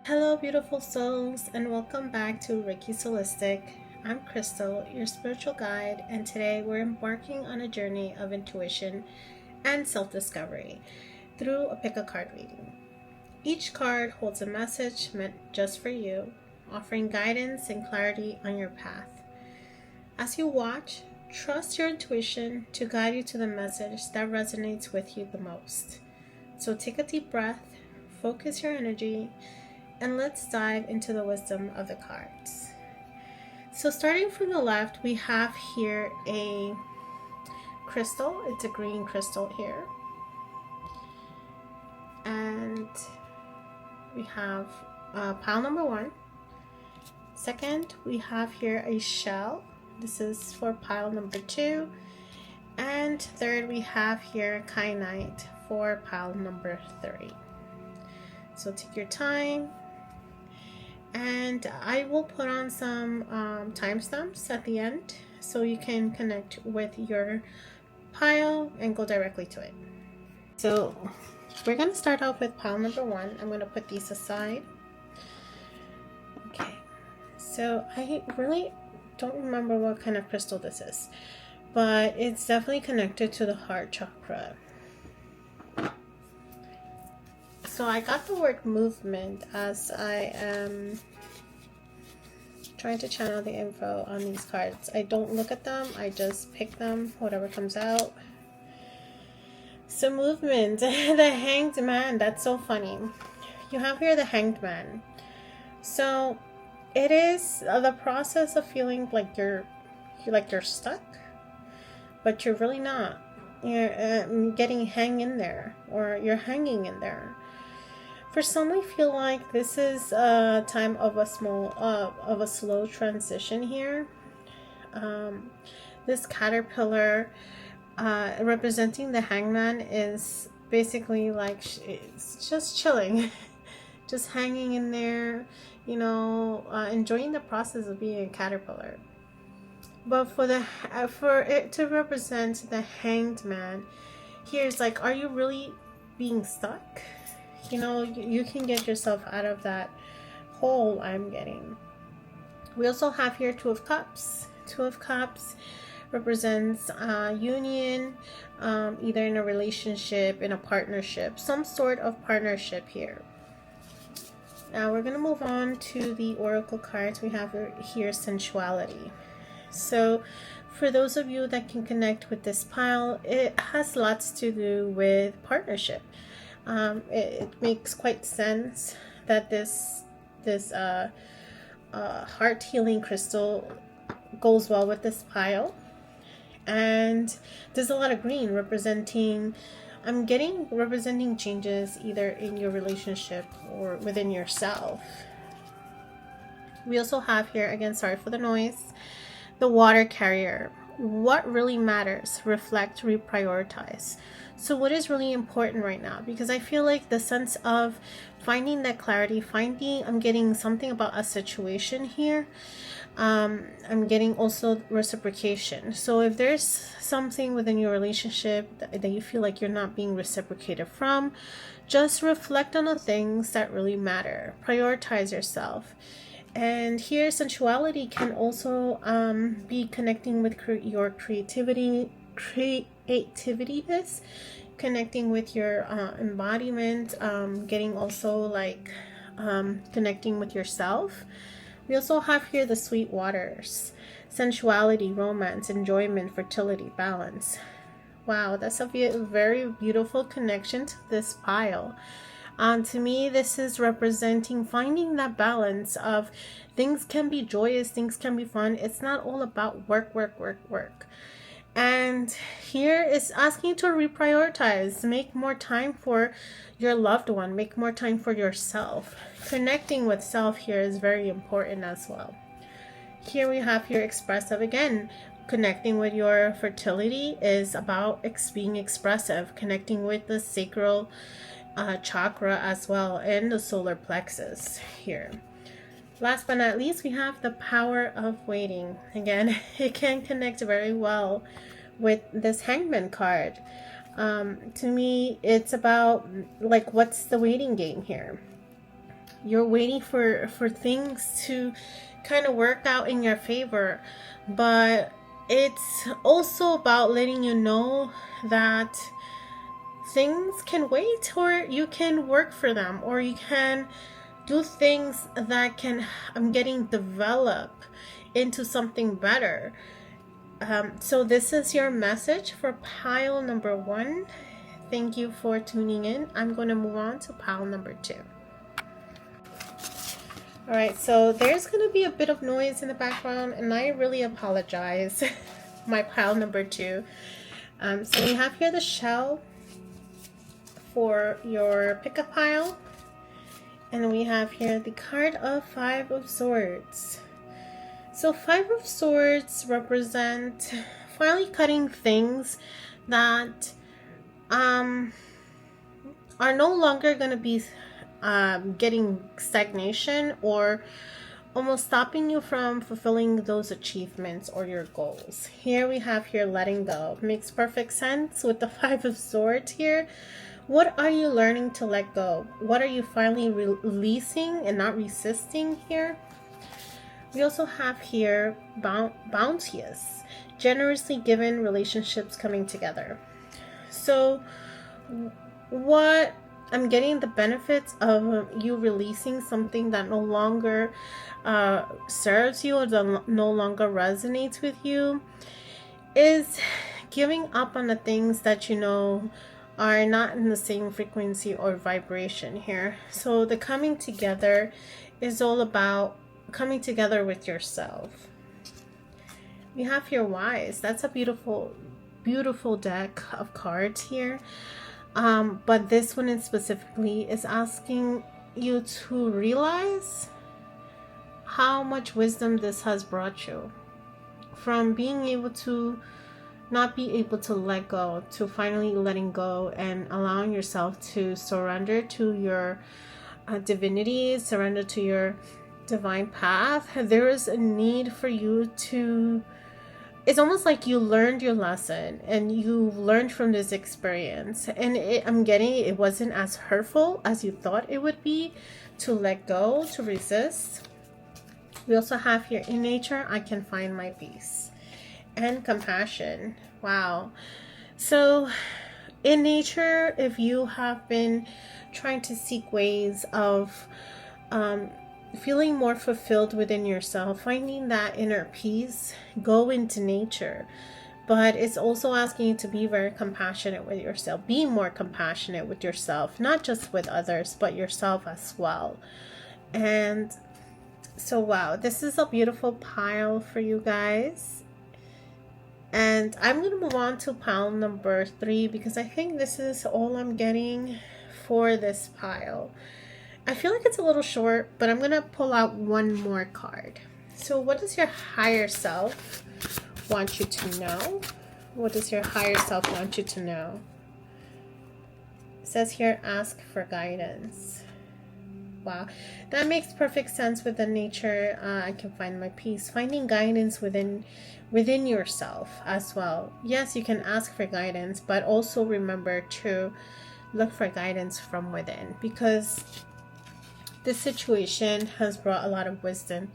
Hello, beautiful souls, and welcome back to Reiki Soulistic. I'm Crystal, your spiritual guide, and today we're embarking on a journey of intuition and self discovery through a pick a card reading. Each card holds a message meant just for you, offering guidance and clarity on your path. As you watch, trust your intuition to guide you to the message that resonates with you the most. So take a deep breath, focus your energy, and let's dive into the wisdom of the cards. So starting from the left, we have here a crystal. It's a green crystal here. And we have pile number 1. Second, we have here a shell. This is for pile number 2. And third, we have here Kynite for pile number 3. So take your time. And I will put on some timestamps at the end so you can connect with your pile and go directly to it. So we're going to start off with pile number 1. I'm going to put these aside. Okay, so I really don't remember what kind of crystal this is, but it's definitely connected to the heart chakra. So I got the word movement as I am trying to channel the info on these cards. I don't look at them, I just pick them, whatever comes out. So movement, the Hanged Man, that's so funny. You have here the Hanged Man. So it is the process of feeling like you're stuck, but you're really not. You're getting hang in there, or you're hanging in there. For some, I feel like this is a time of a slow transition here. This caterpillar representing the hangman is basically like it's just chilling, just hanging in there, enjoying the process of being a caterpillar. But for it to represent the hanged man, here's like, are you really being stuck? You can get yourself out of that hole I'm getting. We also have here Two of Cups. Two of Cups represents union, either in a relationship, in a partnership, some sort of partnership here. Now we're going to move on to the oracle cards. We have here sensuality. So for those of you that can connect with this pile, it has lots to do with partnership. It makes quite sense that this heart healing crystal goes well with this pile. And there's a lot of green representing changes either in your relationship or within yourself. We also have here, again, sorry for the noise, the water carrier. What really matters? Reflect, reprioritize. So what is really important right now? Because I feel like the sense of finding that clarity, I'm getting something about a situation here. I'm getting also reciprocation. So if there's something within your relationship that you feel like you're not being reciprocated from, just reflect on the things that really matter. Prioritize yourself. And here, sensuality can also be connecting with your creativity, connecting with your embodiment, getting also like connecting with yourself. We also have here the sweet waters, sensuality, romance, enjoyment, fertility, balance. Wow, that's a very beautiful connection to this pile. To me, this is representing finding that balance of things can be joyous, things can be fun. It's not all about work. And here is asking to reprioritize, make more time for your loved one, make more time for yourself. Connecting with self here is very important as well. Here we have your expressive again. Connecting with your fertility is about being expressive, connecting with the sacral chakra as well, and the solar plexus here. Last but not least, we have the power of waiting. Again, it can connect very well with this Hangman card. To me, it's about like, what's the waiting game here? you're waiting for things to kind of work out in your favor. But it's also about letting you know that things can wait, or you can work for them, or you can do things that can develop into something better. So this is your message for pile number 1. Thank you for tuning in. I'm going to move on to pile number 2. Alright, so there's going to be a bit of noise in the background, and I really apologize. My pile number 2. So we have here the shell for your pickup pile, and we have here the card of 5 of Swords. So 5 of Swords represent finally cutting things that are no longer going to be getting stagnation, or almost stopping you from fulfilling those achievements or your goals. Here we have here letting go. Makes perfect sense with the 5 of Swords here. What are you learning to let go? What are you finally releasing and not resisting here? We also have here bounteous, generously given relationships coming together. So what I'm getting, the benefits of you releasing something that no longer serves you, or no longer resonates with you, is giving up on the things that you know are not in the same frequency or vibration here. So the coming together is all about coming together with yourself. We have here Wise. That's a beautiful deck of cards here. But this one specifically is asking you to realize how much wisdom this has brought you, from being able to not be able to let go, to finally letting go and allowing yourself to surrender to your divinity, surrender to your divine path. There is a need for you to, it's almost like you learned your lesson and you learned from this experience, and I'm getting it wasn't as hurtful as you thought it would be to let go, to resist. We also have here, in nature I can find my peace, and compassion. Wow. So in nature, if you have been trying to seek ways of feeling more fulfilled within yourself, finding that inner peace, go into nature. But it's also asking you to be very compassionate with yourself. Be more compassionate with yourself, not just with others, but yourself as well. And so, wow, this is a beautiful pile for you guys. And I'm going to move on to pile number 3, because I think this is all I'm getting for this pile. I feel like it's a little short, but I'm going to pull out one more card. So what does your higher self want you to know? What does your higher self want you to know? It says here, ask for guidance. Wow, that makes perfect sense with the nature. I can find my peace. Finding guidance within yourself as well. Yes, you can ask for guidance, but also remember to look for guidance from within, because this situation has brought a lot of wisdom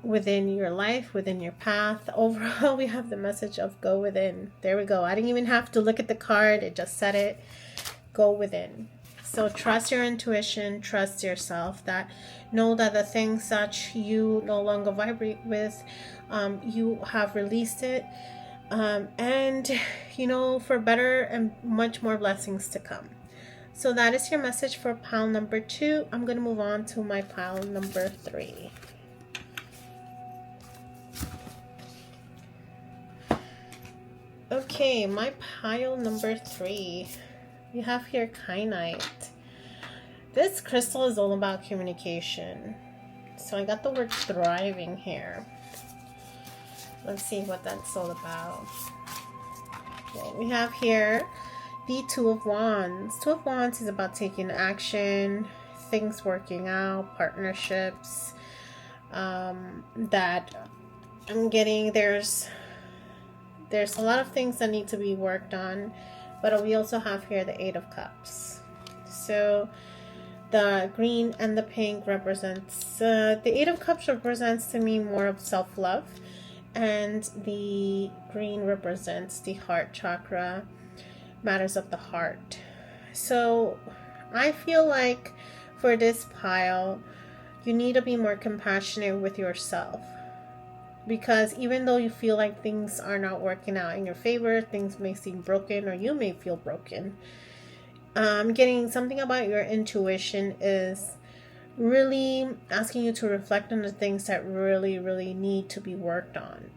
within your life, within your path. Overall, we have the message of go within. There we go. I didn't even have to look at the card. It just said it. Go within. So trust your intuition, trust yourself, that know that the things that you no longer vibrate with, you have released it, and you know, for better and much more blessings to come. So that is your message for pile number 2. I'm going to move on to my pile number 3. Okay, my pile number 3. We have here Kynite. This crystal is all about communication. So I got the word thriving here. Let's see what that's all about. Okay, we have here the 2 of Wands. 2 of Wands is about taking action, things working out, partnerships. That I'm getting, there's a lot of things that need to be worked on. But we also have here the 8 of Cups. So The green and the pink represents, the Eight of Cups represents to me more of self-love, and the green represents the heart chakra, matters of the heart. So I feel like for this pile, you need to be more compassionate with yourself, because even though you feel like things are not working out in your favor, things may seem broken, or you may feel broken, getting something about your intuition is really asking you to reflect on the things that really need to be worked on.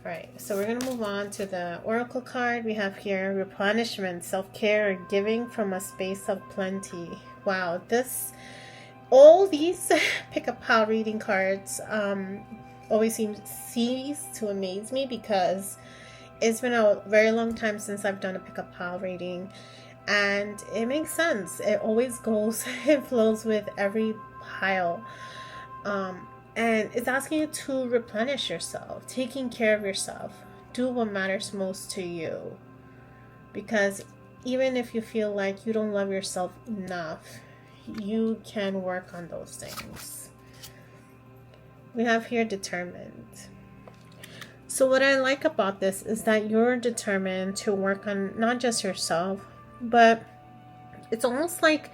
Right, so we're going to move on to the oracle card. We have here replenishment, self-care, giving from a space of plenty. Wow, all these pick up pile reading cards always seems to amaze me, because it's been a very long time since I've done a pick up pile reading, and it makes sense. It always goes and flows with every pile. And it's asking you to replenish yourself, taking care of yourself, do what matters most to you. Because even if you feel like you don't love yourself enough, you can work on those things. We have here determined. So what I like about this is that you're determined to work on not just yourself, but it's almost like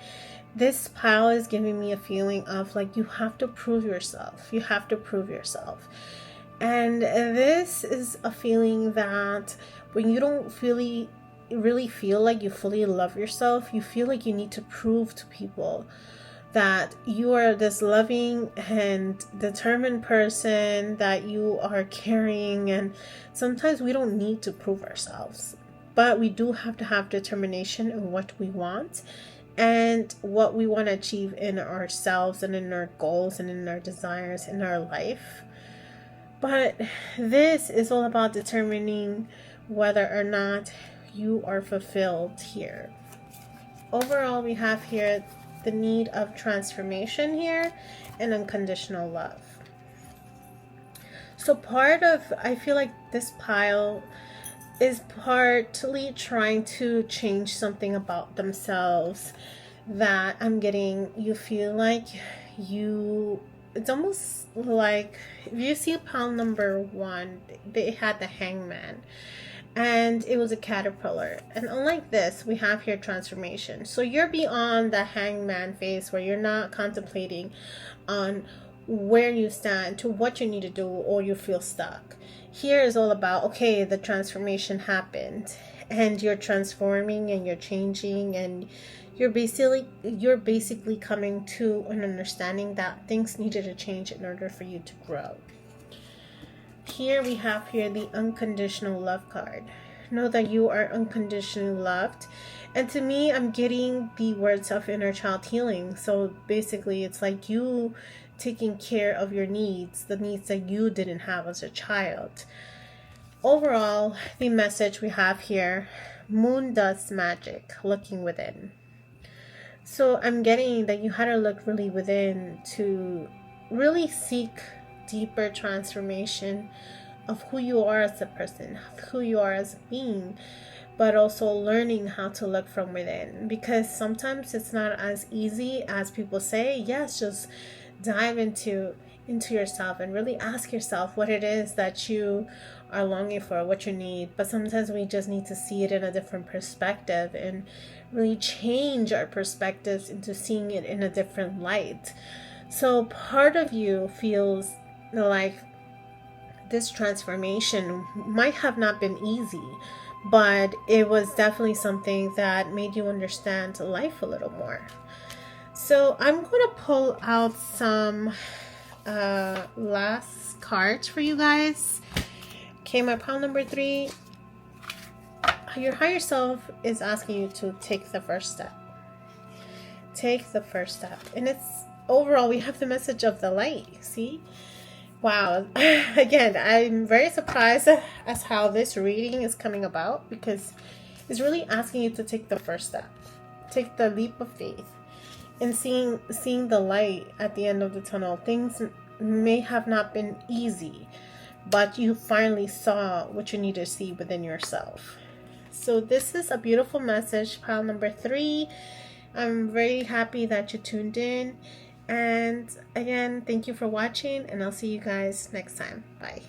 this pile is giving me a feeling of like you have to prove yourself. You have to prove yourself. And this is a feeling that when you don't really feel like you fully love yourself, you feel like you need to prove to people that you are this loving and determined person, that you are caring. And sometimes we don't need to prove ourselves, but we do have to have determination in what we want and what we want to achieve in ourselves and in our goals and in our desires in our life. But this is all about determining whether or not you are fulfilled here. Overall, we have here the need of transformation here and unconditional love. So I feel like this pile is partly trying to change something about themselves that I'm getting. You feel like it's almost like if you see pile number 1, they had the hangman and it was a caterpillar, and unlike this we have here transformation. So you're beyond the hangman phase where you're not contemplating on where you stand to what you need to do or you feel stuck. Here is all about, okay, the transformation happened and you're transforming and you're changing, and you're basically coming to an understanding that things needed to change in order for you to grow. Here we have here the unconditional love card. Know that you are unconditionally loved. And to me, I'm getting the words of inner child healing. So basically it's like you taking care of your needs, the needs that you didn't have as a child. Overall, the message we have here, moon does magic, looking within. So I'm getting that you had to look really within to really seek deeper transformation of who you are as a person, who you are as a being, but also learning how to look from within, because sometimes it's not as easy as people say. Yes, just dive into yourself and really ask yourself what it is that you are longing for, what you need. But sometimes we just need to see it in a different perspective and really change our perspectives into seeing it in a different light. So part of you feels like this transformation might have not been easy, but it was definitely something that made you understand life a little more. So I'm going to pull out some last cards for you guys. Okay, my pile number 3. Your higher self is asking you to take the first step. Take the first step. And it's overall, we have the message of the light. See? Wow. Again, I'm very surprised as how this reading is coming about, because it's really asking you to take the first step. Take the leap of faith. And seeing the light at the end of the tunnel. Things may have not been easy, but you finally saw what you need to see within yourself. So this is a beautiful message, pile number 3. I'm very happy that you tuned in. And again, thank you for watching, and I'll see you guys next time. Bye.